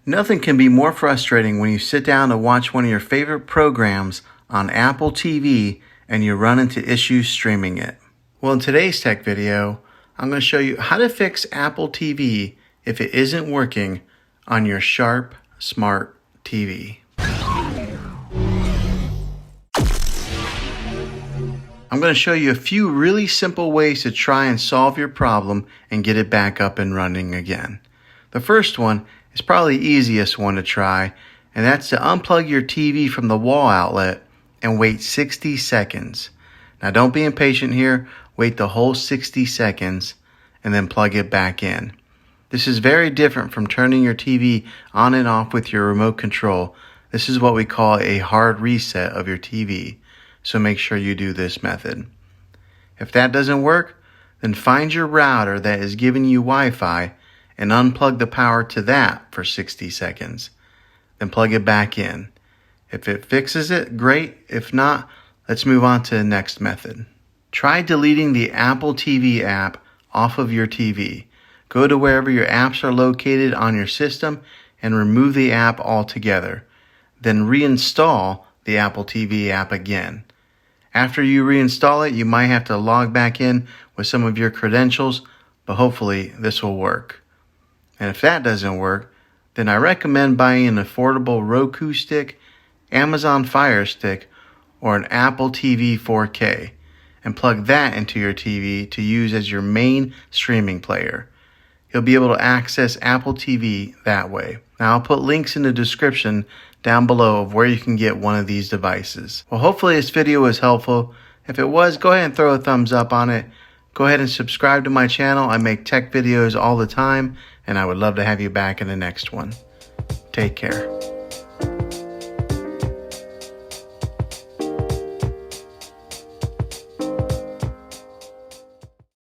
Nothing can be more frustrating when you sit down to watch one of your favorite programs on Apple TV and you run into issues streaming it. Well, in today's tech video, I'm going to show you how to fix Apple TV if it isn't working on your Sharp Smart TV. I'm going to show you a few really simple ways to try and solve your problem and get it back up and running again. The first one is probably the easiest one to try, and that's to unplug your TV from the wall outlet and wait 60 seconds. Now don't be impatient here, wait the whole 60 seconds and then plug it back in. This is very different from turning your TV on and off with your remote control. This is what we call a hard reset of your TV, so make sure you do this method. If that doesn't work, then find your router that is giving you Wi-Fi and unplug the power to that for 60 seconds. Then plug it back in. If it fixes it, great. If not, let's move on to the next method. Try deleting the Apple TV app off of your TV. Go to wherever your apps are located on your system and remove the app altogether. Then reinstall the Apple TV app again. After you reinstall it, you might have to log back in with some of your credentials, but hopefully this will work. And if that doesn't work, then I recommend buying an affordable Roku stick, Amazon Fire Stick, or an Apple TV 4K, and plug that into your TV to use as your main streaming player. You'll be able to access Apple TV that way. Now I'll put links in the description down below of where you can get one of these devices. Well, hopefully this video was helpful. If it was, go ahead and throw a thumbs up on it. Go ahead and subscribe to my channel. I make tech videos all the time, and I would love to have you back in the next one. Take care.